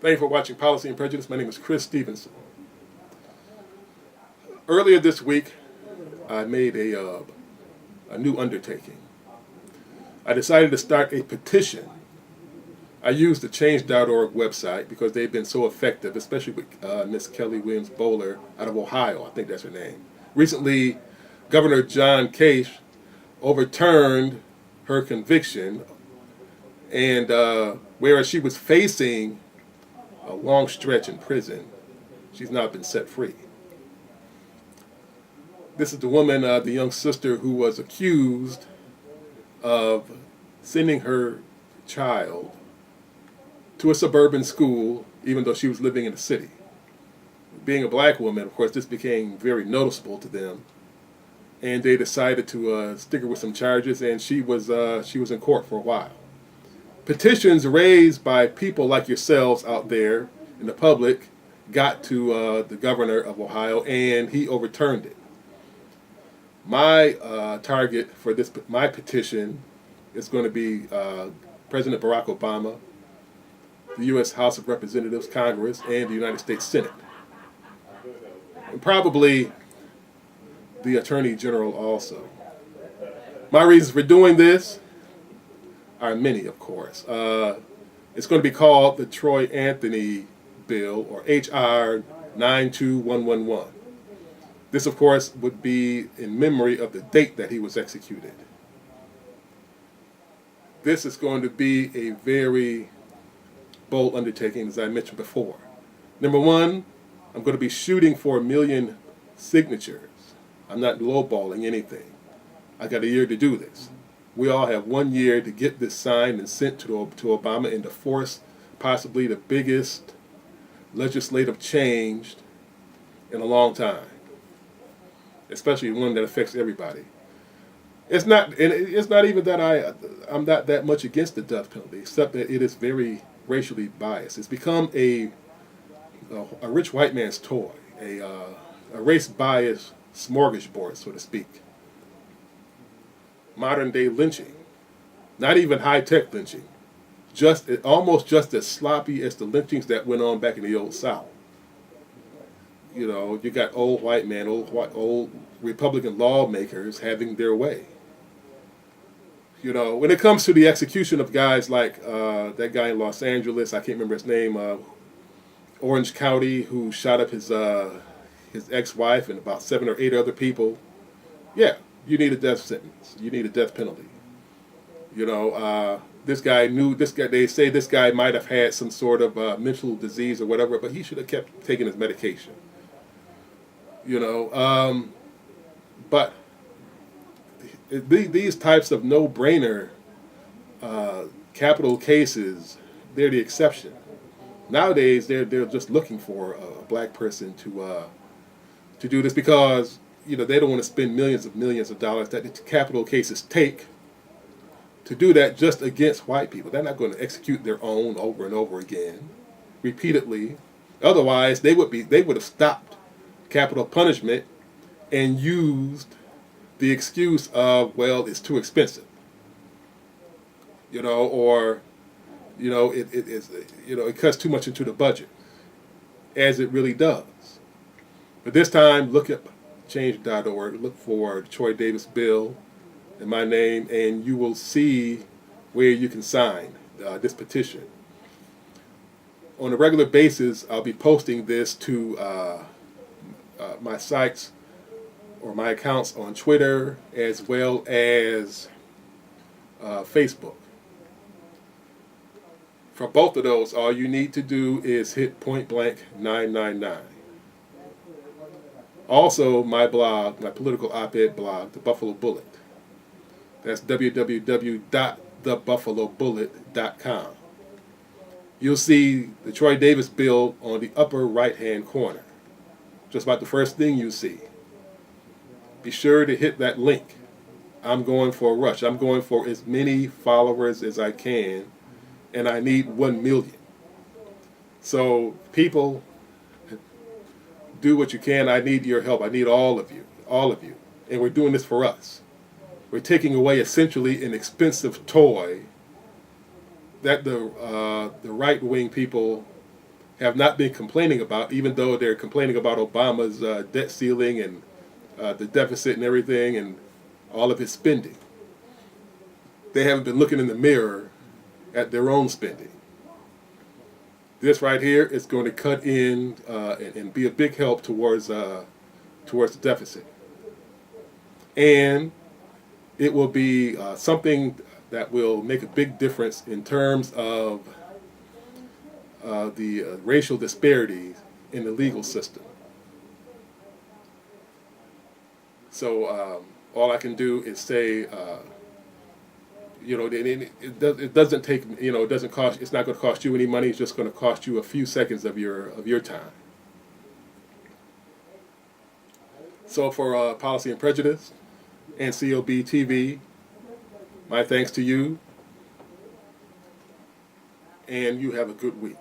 Thank you for watching Policy and Prejudice. My name is Chris Stevenson. Earlier this week, I made a new undertaking. I decided to start a petition. I used the change.org website because they've been so effective, especially with Miss Kelly Williams Bowler out of Ohio. I think that's her name. Recently, Governor John Kasich overturned her conviction, and whereas she was facing a long stretch in prison, she's now been set free. This is the woman, the young sister who was accused of sending her child to a suburban school, even though she was living in the city. Being a black woman, of course, this became very noticeable to them, and they decided to stick her with some charges, and she was in court for a while. Petitions raised by people like yourselves out there in the public got to the governor of Ohio, and he overturned it. My target for my petition is going to be President Barack Obama, the U.S. House of Representatives, Congress, and the United States Senate. And probably the Attorney General also. My reasons for doing this are many, of course. It's going to be called the Troy Anthony Bill, or HR92111. This, of course, would be in memory of the date that he was executed. This is going to be a very bold undertaking, as I mentioned before. Number one, I'm going to be shooting for 1 million signatures. I'm not lowballing anything. I got a year to do this. We all have 1 year to get this signed and sent to Obama and to force possibly the biggest legislative change in a long time, especially one that affects everybody. It's not even that I'm not that much against the death penalty, except that it is very racially biased. It's become a rich white man's toy, a race-biased smorgasbord, so to speak. Modern day lynching, not even high-tech lynching, almost just as sloppy as the lynchings that went on back in the old South. You know, you got old white men, old Republican lawmakers having their way. You know, when it comes to the execution of guys like that guy in Los Angeles, I can't remember his name, Orange County, who shot up his ex-wife and about 7 or 8 other people. Yeah, you need a death sentence. You need a death penalty. You know, they say this guy might have had some sort of mental disease or whatever, but he should have kept taking his medication. You know, but these types of no-brainer capital cases, they're the exception. Nowadays, they're just looking for a black person to do this because, you know, they don't want to spend millions of dollars that the capital cases take to do that just against white people. They're not going to execute their own over and over again, repeatedly. Otherwise, they would have stopped capital punishment and used the excuse of, well, it's too expensive, you know, or, you know, it cuts too much into the budget, as it really does. But this time, look at change.org, look for the Troy Davis bill and my name, and you will see where you can sign this petition. On a regular basis, I'll be posting this to my sites or my accounts on Twitter as well as Facebook. For both of those, all you need to do is hit point blank 999. Also, my blog, my political op-ed blog, The Buffalo Bullet. That's www.thebuffalobullet.com. You'll see the Troy Davis bill on the upper right-hand corner. Just about the first thing you see. Be sure to hit that link. I'm going for a rush. I'm going for as many followers as I can, and I need 1 million. So, people, do what you can. I need your help. I need all of you. And we're doing this for us. We're taking away essentially an expensive toy that the right-wing people have not been complaining about, even though they're complaining about Obama's debt ceiling and the deficit and everything and all of his spending. They haven't been looking in the mirror at their own spending. This right here is going to cut in and be a big help towards the deficit. And it will be something that will make a big difference in terms of the racial disparities in the legal system. So all I can do is say, it doesn't take, it doesn't cost. It's not going to cost you any money. It's just going to cost you a few seconds of your time. So for Policy and Prejudice and clbTV, my thanks to you, and you have a good week.